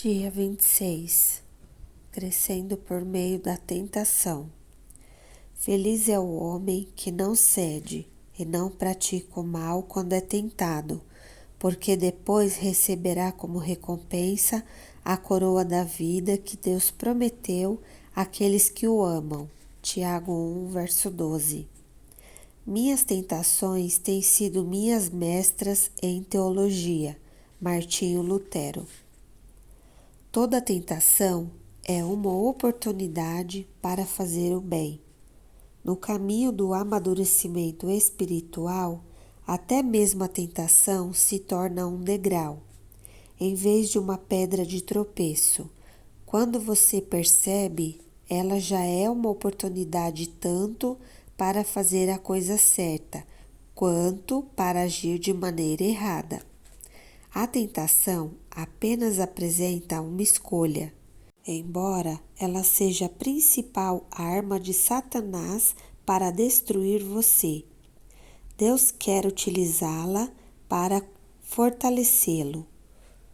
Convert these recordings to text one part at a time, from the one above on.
Dia 26. Crescendo por meio da tentação. Feliz é o homem que não cede e não pratica o mal quando é tentado, porque depois receberá como recompensa a coroa da vida que Deus prometeu àqueles que o amam. Tiago 1, verso 12. Minhas tentações têm sido minhas mestras em teologia. Martinho Lutero. Toda tentação é uma oportunidade para fazer o bem. No caminho do amadurecimento espiritual, até mesmo a tentação se torna um degrau, em vez de uma pedra de tropeço. Quando você percebe, ela já é uma oportunidade tanto para fazer a coisa certa, quanto para agir de maneira errada. A tentação apenas apresenta uma escolha, embora ela seja a principal arma de Satanás para destruir você. Deus quer utilizá-la para fortalecê-lo.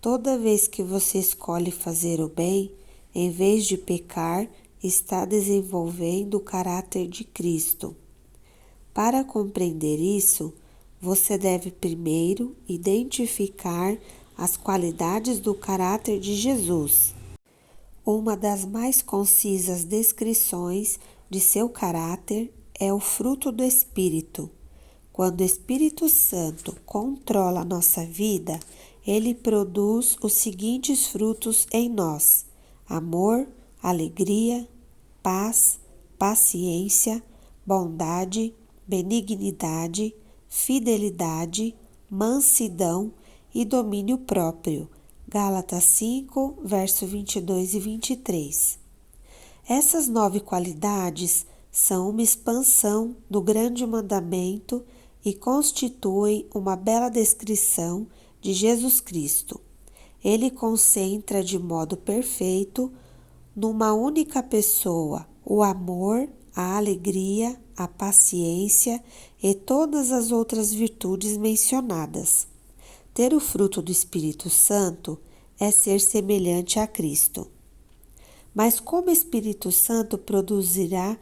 Toda vez que você escolhe fazer o bem, em vez de pecar, está desenvolvendo o caráter de Cristo. Para compreender isso, você deve primeiro identificar as qualidades do caráter de Jesus. Uma das mais concisas descrições de seu caráter é o fruto do Espírito. Quando o Espírito Santo controla a nossa vida, ele produz os seguintes frutos em nós: amor, alegria, paz, paciência, bondade, benignidade, fidelidade, mansidão e domínio próprio. Gálatas 5, verso 22 e 23. Essas 9 qualidades são uma expansão do grande mandamento e constituem uma bela descrição de Jesus Cristo. Ele concentra de modo perfeito, numa única pessoa, o amor, a alegria, a paciência e todas as outras virtudes mencionadas. Ter o fruto do Espírito Santo é ser semelhante a Cristo. Mas como o Espírito Santo produzirá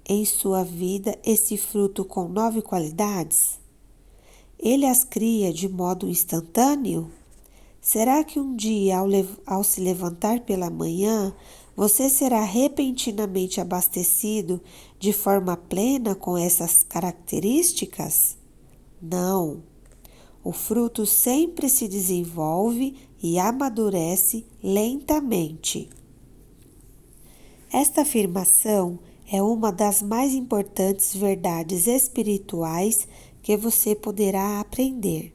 em sua vida esse fruto com 9 qualidades? Ele as cria de modo instantâneo? Será que um dia, ao se levantar pela manhã, você será repentinamente abastecido de forma plena com essas características? Não. O fruto sempre se desenvolve e amadurece lentamente. Esta afirmação é uma das mais importantes verdades espirituais que você poderá aprender.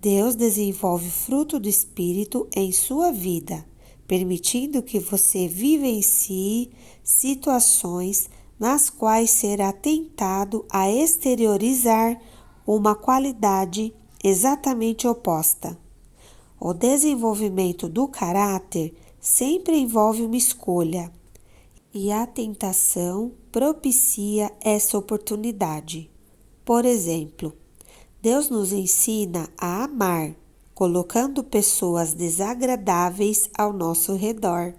Deus desenvolve fruto do Espírito em sua vida, permitindo que você vivencie situações nas quais será tentado a exteriorizar uma qualidade exatamente oposta. O desenvolvimento do caráter sempre envolve uma escolha, e a tentação propicia essa oportunidade. Por exemplo, Deus nos ensina a amar, colocando pessoas desagradáveis ao nosso redor.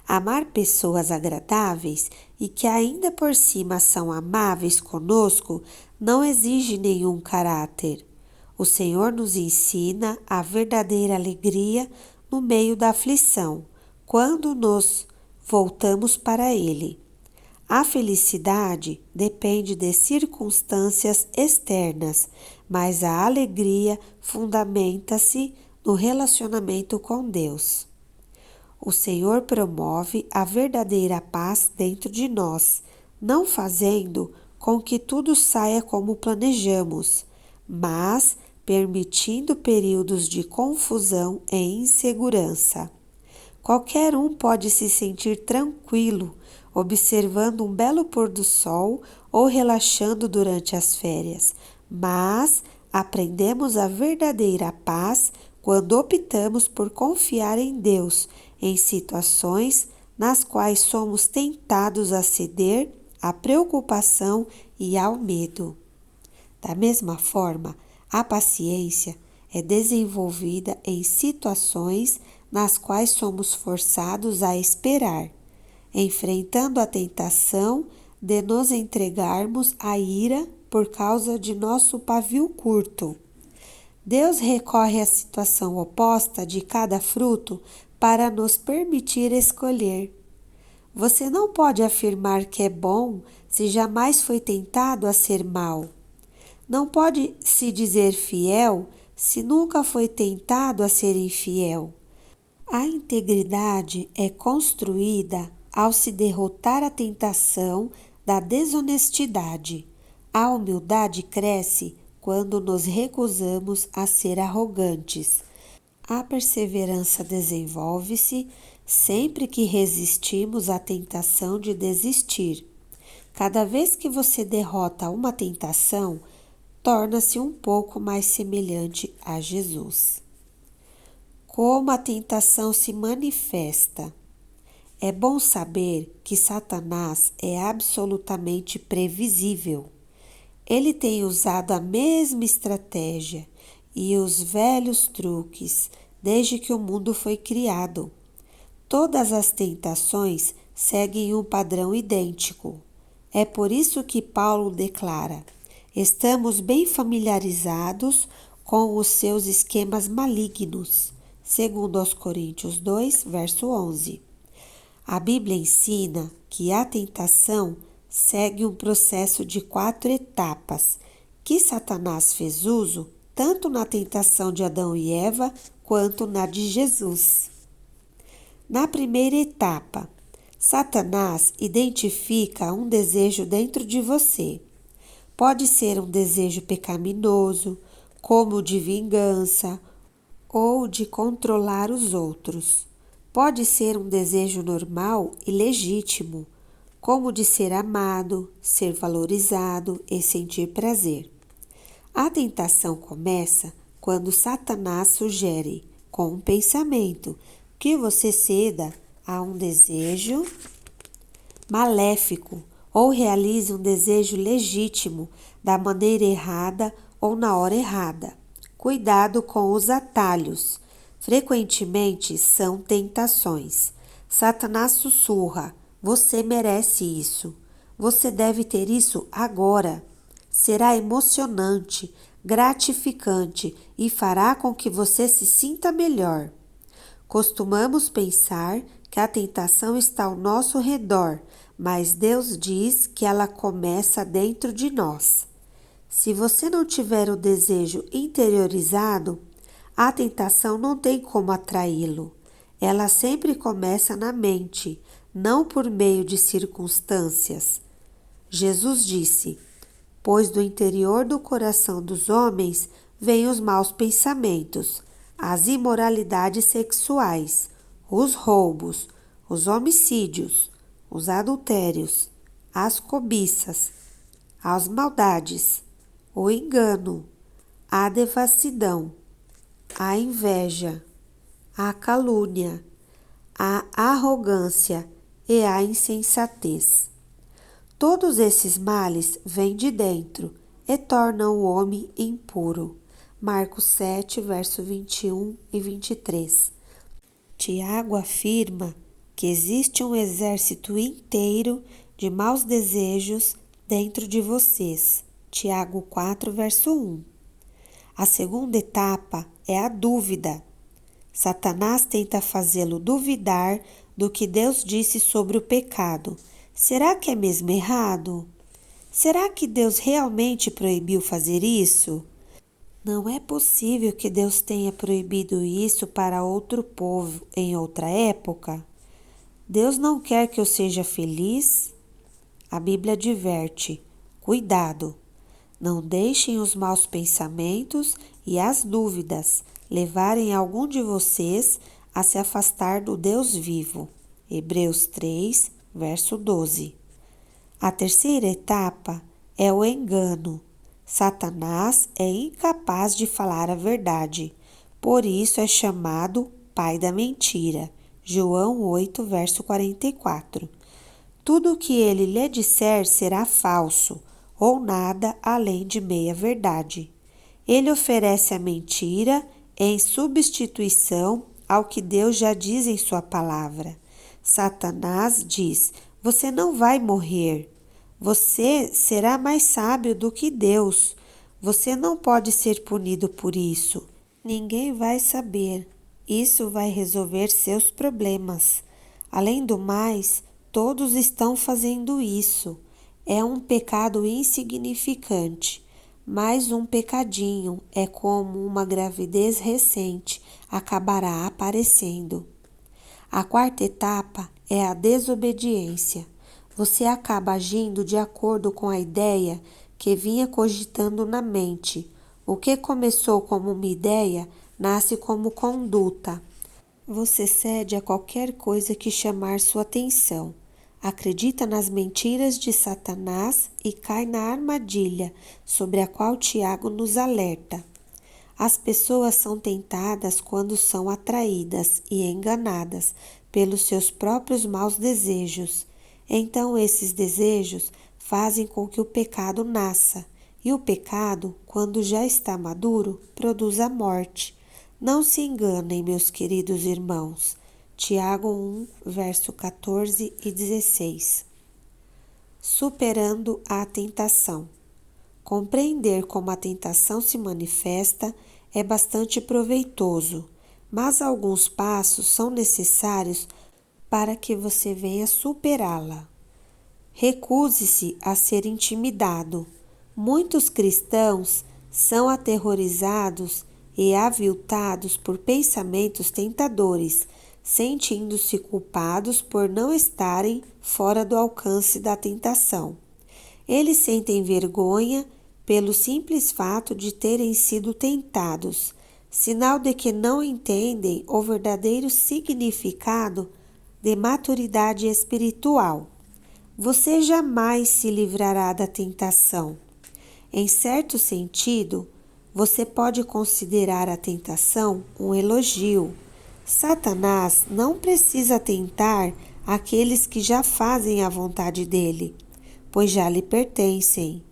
Amar pessoas agradáveis e que ainda por cima são amáveis conosco não exige nenhum caráter. O Senhor nos ensina a verdadeira alegria no meio da aflição, quando nos voltamos para Ele. A felicidade depende de circunstâncias externas, mas a alegria fundamenta-se no relacionamento com Deus. O Senhor promove a verdadeira paz dentro de nós, não fazendo com que tudo saia como planejamos, mas permitindo períodos de confusão e insegurança. Qualquer um pode se sentir tranquilo observando um belo pôr do sol ou relaxando durante as férias, mas aprendemos a verdadeira paz quando optamos por confiar em Deus em situações nas quais somos tentados a ceder à preocupação e ao medo. Da mesma forma, a paciência é desenvolvida em situações nas quais somos forçados a esperar, enfrentando a tentação de nos entregarmos à ira por causa de nosso pavio curto. Deus recorre à situação oposta de cada fruto para nos permitir escolher. Você não pode afirmar que é bom se jamais foi tentado a ser mal. Não pode se dizer fiel se nunca foi tentado a ser infiel. A integridade é construída ao se derrotar a tentação da desonestidade. A humildade cresce quando nos recusamos a ser arrogantes. A perseverança desenvolve-se sempre que resistimos à tentação de desistir. Cada vez que você derrota uma tentação, torna-se um pouco mais semelhante a Jesus. Como a tentação se manifesta? É bom saber que Satanás é absolutamente previsível. Ele tem usado a mesma estratégia e os velhos truques desde que o mundo foi criado. Todas as tentações seguem um padrão idêntico. É por isso que Paulo declara: estamos bem familiarizados com os seus esquemas malignos, segundo aos Coríntios 2, verso 11. A Bíblia ensina que a tentação segue um processo de 4 etapas, que Satanás fez uso tanto na tentação de Adão e Eva quanto na de Jesus. Na primeira etapa, Satanás identifica um desejo dentro de você. Pode ser um desejo pecaminoso, como o de vingança ou de controlar os outros. Pode ser um desejo normal e legítimo, como de ser amado, ser valorizado e sentir prazer. A tentação começa quando Satanás sugere, com um pensamento, que você ceda a um desejo maléfico ou realize um desejo legítimo da maneira errada ou na hora errada. Cuidado com os atalhos. Frequentemente são tentações. Satanás sussurra: você merece isso. Você deve ter isso agora. Será emocionante, gratificante e fará com que você se sinta melhor. Costumamos pensar que a tentação está ao nosso redor, mas Deus diz que ela começa dentro de nós. Se você não tiver o desejo interiorizado, a tentação não tem como atraí-lo. Ela sempre começa na mente, não por meio de circunstâncias. Jesus disse: pois do interior do coração dos homens vêm os maus pensamentos, as imoralidades sexuais, os roubos, os homicídios, os adultérios, as cobiças, as maldades, o engano, a devassidão, a inveja, a calúnia, a arrogância e a insensatez. Todos esses males vêm de dentro e tornam o homem impuro. Marcos 7, verso 21 e 23. Tiago afirma que existe um exército inteiro de maus desejos dentro de vocês. Tiago 4, verso 1. A segunda etapa é a dúvida. Satanás tenta fazê-lo duvidar do que Deus disse sobre o pecado. Será que é mesmo errado? Será que Deus realmente proibiu fazer isso? Não é possível que Deus tenha proibido isso para outro povo em outra época? Deus não quer que eu seja feliz? A Bíblia adverte: cuidado, não deixem os maus pensamentos e as dúvidas levarem algum de vocês a se afastar do Deus vivo. Hebreus 3, verso 12. A terceira etapa é o engano. Satanás é incapaz de falar a verdade, por isso é chamado pai da mentira. João 8, verso 44. Tudo o que ele lhe disser será falso, ou nada além de meia-verdade. Ele oferece a mentira em substituição ao que Deus já diz em sua palavra. Satanás diz: você não vai morrer. Você será mais sábio do que Deus. Você não pode ser punido por isso. Ninguém vai saber. Isso vai resolver seus problemas. Além do mais, todos estão fazendo isso. É um pecado insignificante. Mais um pecadinho é como uma gravidez recente acabará aparecendo. A quarta etapa é a desobediência. Você acaba agindo de acordo com a ideia que vinha cogitando na mente. O que começou como uma ideia nasce como conduta. Você cede a qualquer coisa que chamar sua atenção. Acredita nas mentiras de Satanás e cai na armadilha sobre a qual Tiago nos alerta. As pessoas são tentadas quando são atraídas e enganadas pelos seus próprios maus desejos. Então esses desejos fazem com que o pecado nasça, e o pecado, quando já está maduro, produz a morte. Não se enganem, meus queridos irmãos. Tiago 1, verso 14 e 16. Superando a tentação. Compreender como a tentação se manifesta é bastante proveitoso, mas alguns passos são necessários para que você venha superá-la. Recuse-se a ser intimidado. Muitos cristãos são aterrorizados e aviltados por pensamentos tentadores, sentindo-se culpados por não estarem fora do alcance da tentação. Eles sentem vergonha pelo simples fato de terem sido tentados, sinal de que não entendem o verdadeiro significado de maturidade espiritual. Você jamais se livrará da tentação. Em certo sentido, você pode considerar a tentação um elogio. Satanás não precisa tentar aqueles que já fazem a vontade dele, pois já lhe pertencem.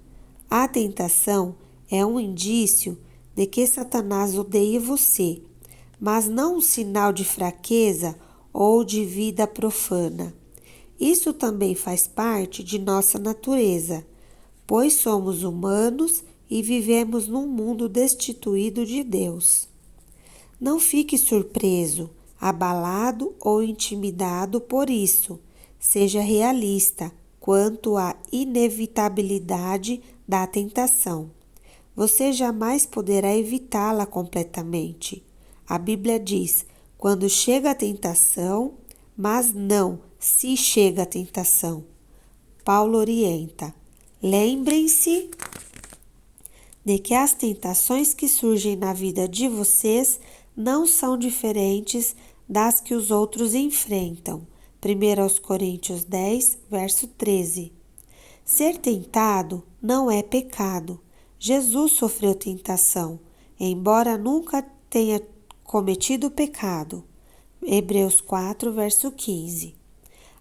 A tentação é um indício de que Satanás odeia você, mas não um sinal de fraqueza ou de vida profana. Isso também faz parte de nossa natureza, pois somos humanos e vivemos num mundo destituído de Deus. Não fique surpreso, abalado ou intimidado por isso. Seja realista quanto à inevitabilidade da tentação. Você jamais poderá evitá-la completamente. A Bíblia diz: quando chega a tentação, mas não se chega a tentação. Paulo orienta: lembrem-se de que as tentações que surgem na vida de vocês não são diferentes das que os outros enfrentam. 1 Coríntios 10, verso 13. Ser tentado não é pecado. Jesus sofreu tentação, embora nunca tenha cometido pecado. Hebreus 4, verso 15.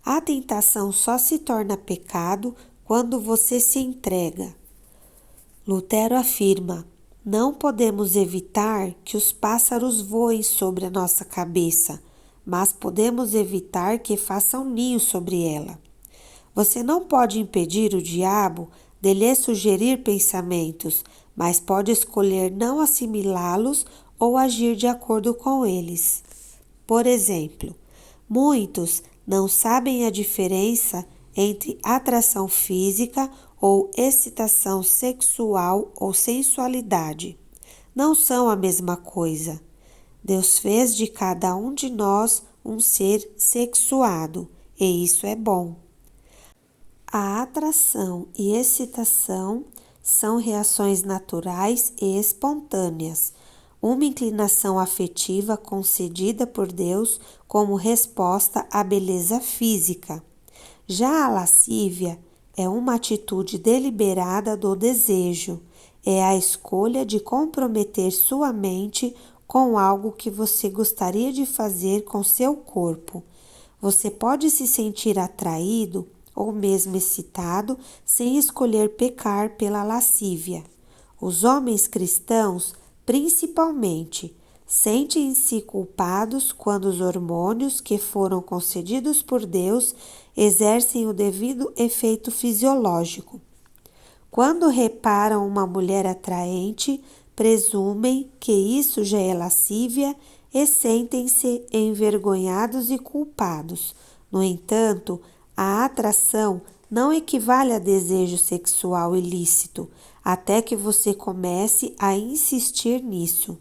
A tentação só se torna pecado quando você se entrega. Lutero afirma: não podemos evitar que os pássaros voem sobre a nossa cabeça, mas podemos evitar que façam ninho sobre ela. Você não pode impedir o diabo de lhe sugerir pensamentos, mas pode escolher não assimilá-los ou agir de acordo com eles. Por exemplo, muitos não sabem a diferença entre atração física ou excitação sexual ou sensualidade. Não são a mesma coisa. Deus fez de cada um de nós um ser sexuado, e isso é bom. A atração e excitação são reações naturais e espontâneas, uma inclinação afetiva concedida por Deus como resposta à beleza física. Já a lascívia é uma atitude deliberada do desejo, é a escolha de comprometer sua mente com algo que você gostaria de fazer com seu corpo. Você pode se sentir atraído ou mesmo excitado sem escolher pecar pela lascívia. Os homens cristãos, principalmente, Sentem-se culpados quando os hormônios que foram concedidos por Deus exercem o devido efeito fisiológico. Quando reparam uma mulher atraente, presumem que isso já é lascívia e sentem-se envergonhados e culpados. No entanto, a atração não equivale a desejo sexual ilícito, até que você comece a insistir nisso.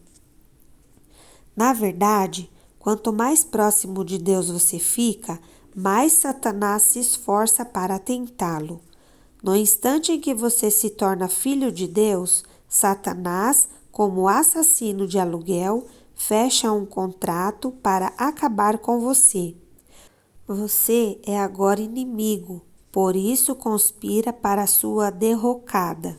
Na verdade, quanto mais próximo de Deus você fica, mais Satanás se esforça para tentá-lo. No instante em que você se torna filho de Deus, Satanás, como assassino de aluguel, fecha um contrato para acabar com você. Você é agora inimigo, por isso conspira para sua derrocada.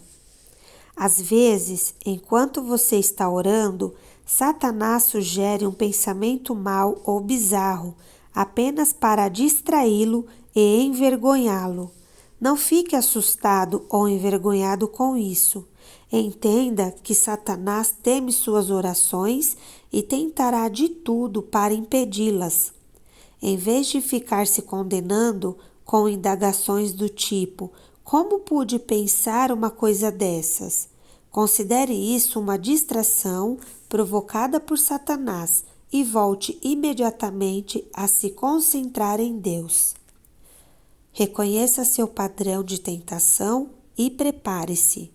Às vezes, enquanto você está orando, Satanás sugere um pensamento mau ou bizarro, apenas para distraí-lo e envergonhá-lo. Não fique assustado ou envergonhado com isso. Entenda que Satanás teme suas orações e tentará de tudo para impedi-las. Em vez de ficar se condenando com indagações do tipo: como pude pensar uma coisa dessas? Considere isso uma distração provocada por Satanás e volte imediatamente a se concentrar em Deus. Reconheça seu padrão de tentação e prepare-se.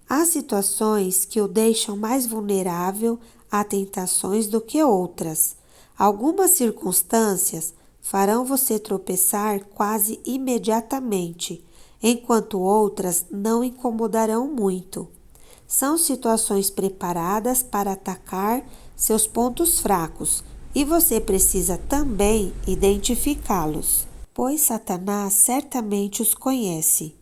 Há situações que o deixam mais vulnerável a tentações do que outras. Algumas circunstâncias farão você tropeçar quase imediatamente, enquanto outras não incomodarão muito. São situações preparadas para atacar seus pontos fracos e você precisa também identificá-los, pois Satanás certamente os conhece.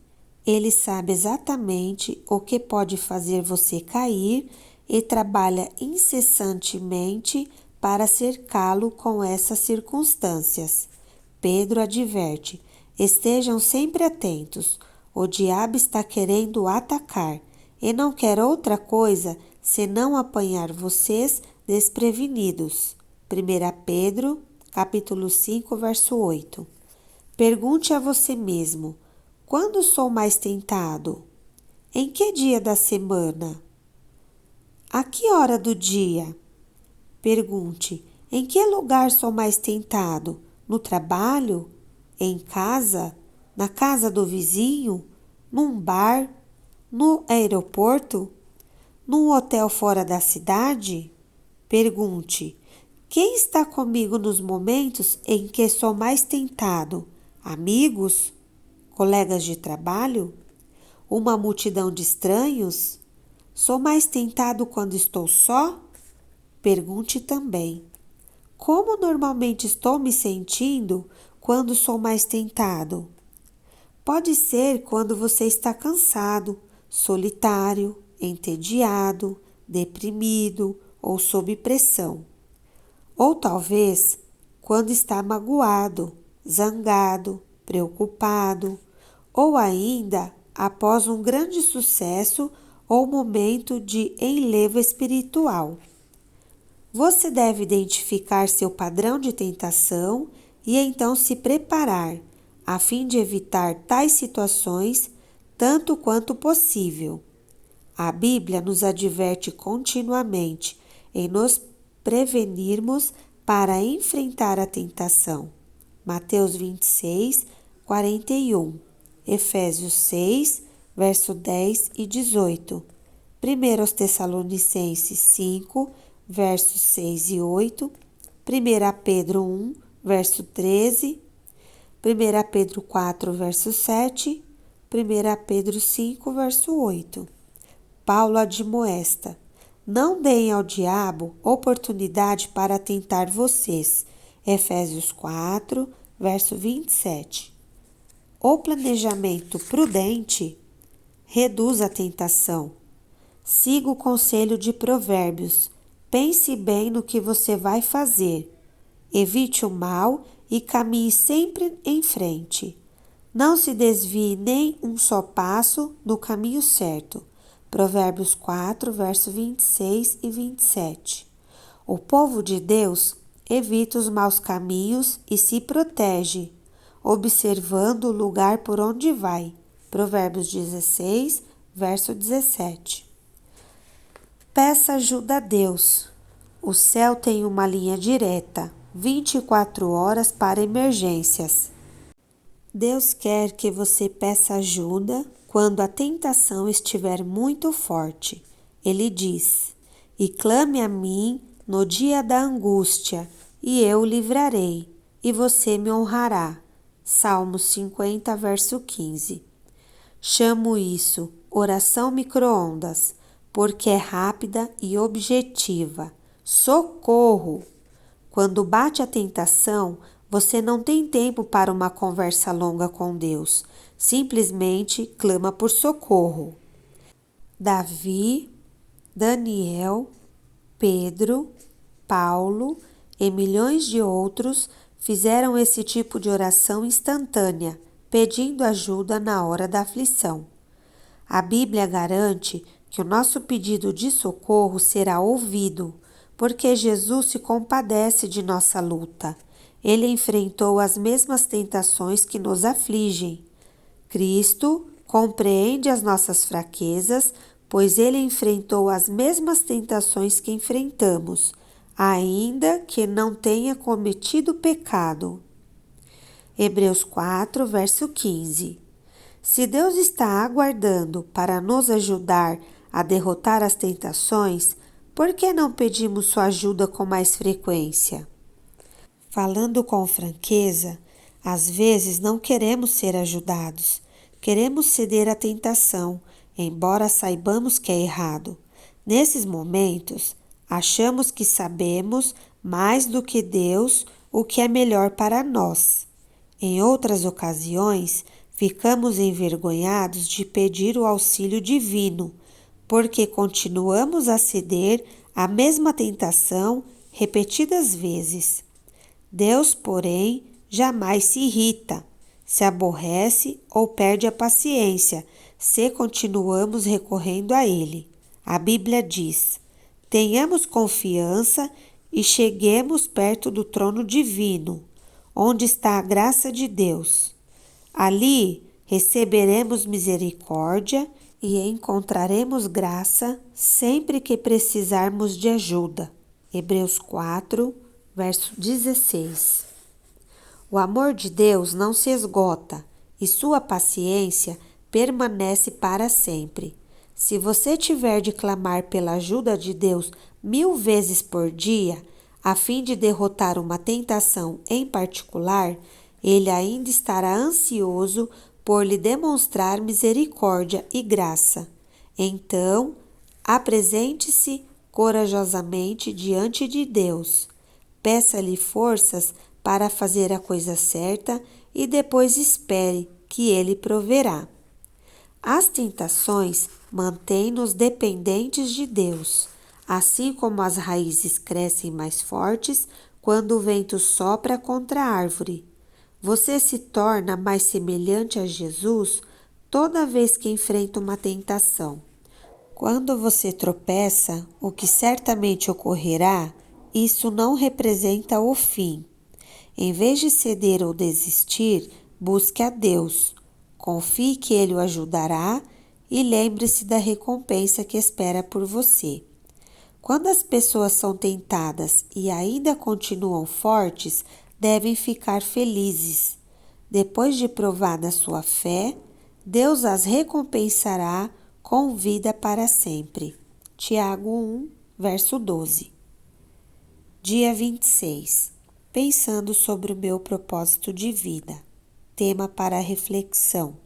Ele sabe exatamente o que pode fazer você cair e trabalha incessantemente para cercá-lo com essas circunstâncias. Pedro adverte: estejam sempre atentos, o diabo está querendo atacar e não quer outra coisa senão apanhar vocês desprevenidos. 1 Pedro, capítulo 5, verso 8. Pergunte a você mesmo: quando sou mais tentado? Em que dia da semana? A que hora do dia? Pergunte: em que lugar sou mais tentado? No trabalho? Em casa? Na casa do vizinho? Num bar? No aeroporto? Num hotel fora da cidade? Pergunte: quem está comigo nos momentos em que sou mais tentado? Amigos? Colegas de trabalho? Uma multidão de estranhos? Sou mais tentado quando estou só? Pergunte também: como normalmente estou me sentindo quando sou mais tentado? Pode ser quando você está cansado, solitário, entediado, deprimido ou sob pressão. Ou talvez quando está magoado, zangado, preocupado, ou ainda após um grande sucesso ou momento de enlevo espiritual. Você deve identificar seu padrão de tentação e então se preparar, a fim de evitar tais situações tanto quanto possível. A Bíblia nos adverte continuamente em nos prevenirmos para enfrentar a tentação. Mateus 26, 41, Efésios 6, verso 10 e 18, 1 Tessalonicenses 5, versos 6 e 8, 1 Pedro 1, verso 13, 1 Pedro 4, verso 7, 1 Pedro 5, verso 8. Paulo admoesta: não deem ao diabo oportunidade para tentar vocês. Efésios 4, verso 27. O planejamento prudente reduz a tentação. Siga o conselho de Provérbios. Pense bem no que você vai fazer. Evite o mal e caminhe sempre em frente. Não se desvie nem um só passo no caminho certo. Provérbios 4, verso 26 e 27. O povo de Deus evita os maus caminhos e se protege, observando o lugar por onde vai. Provérbios 16, verso 17. Peça ajuda a Deus. O céu tem uma linha direta, 24 horas para emergências. Deus quer que você peça ajuda quando a tentação estiver muito forte. Ele diz: "E clame a mim no dia da angústia, e eu o livrarei, e você me honrará." Salmos 50, verso 15. Chamo isso oração micro-ondas, porque é rápida e objetiva. Socorro! Quando bate a tentação, você não tem tempo para uma conversa longa com Deus. Simplesmente clama por socorro. Davi, Daniel, Pedro, Paulo e milhões de outros fizeram esse tipo de oração instantânea, pedindo ajuda na hora da aflição. A Bíblia garante que o nosso pedido de socorro será ouvido, porque Jesus se compadece de nossa luta. Ele enfrentou as mesmas tentações que nos afligem. Cristo compreende as nossas fraquezas, pois ele enfrentou as mesmas tentações que enfrentamos, ainda que não tenha cometido pecado. Hebreus 4, verso 15. Se Deus está aguardando para nos ajudar a derrotar as tentações, por que não pedimos sua ajuda com mais frequência? Falando com franqueza, às vezes não queremos ser ajudados. Queremos ceder à tentação, embora saibamos que é errado. Nesses momentos, achamos que sabemos mais do que Deus o que é melhor para nós. Em outras ocasiões, ficamos envergonhados de pedir o auxílio divino, porque continuamos a ceder à mesma tentação repetidas vezes. Deus, porém, jamais se irrita, se aborrece ou perde a paciência se continuamos recorrendo a Ele. A Bíblia diz: tenhamos confiança e cheguemos perto do trono divino, onde está a graça de Deus. Ali receberemos misericórdia e encontraremos graça sempre que precisarmos de ajuda. Hebreus 4, verso 16. O amor de Deus não se esgota e sua paciência permanece para sempre. Se você tiver de clamar pela ajuda de Deus 1000 vezes por dia, a fim de derrotar uma tentação em particular, Ele ainda estará ansioso por lhe demonstrar misericórdia e graça. Então, apresente-se corajosamente diante de Deus. Peça-lhe forças para fazer a coisa certa e depois espere que Ele proverá. As tentações mantêm-nos dependentes de Deus, assim como as raízes crescem mais fortes quando o vento sopra contra a árvore. Você se torna mais semelhante a Jesus toda vez que enfrenta uma tentação. Quando você tropeça, o que certamente ocorrerá, isso não representa o fim. Em vez de ceder ou desistir, busque a Deus. Confie que Ele o ajudará e lembre-se da recompensa que espera por você. Quando as pessoas são tentadas e ainda continuam fortes, devem ficar felizes. Depois de provada sua fé, Deus as recompensará com vida para sempre. Tiago 1, verso 12. Dia 26. Pensando sobre o meu propósito de vida. Tema para reflexão.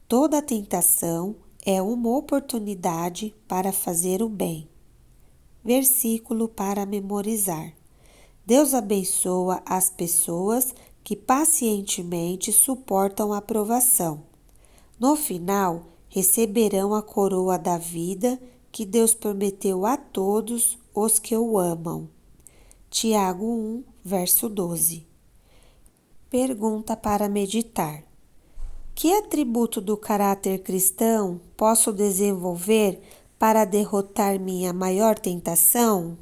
Toda tentação é uma oportunidade para fazer o bem. Versículo para memorizar. Deus abençoa as pessoas que pacientemente suportam a provação. No final, receberão a coroa da vida que Deus prometeu a todos os que o amam. Tiago 1, verso 12. Pergunta para meditar. Que atributo do caráter cristão posso desenvolver para derrotar minha maior tentação?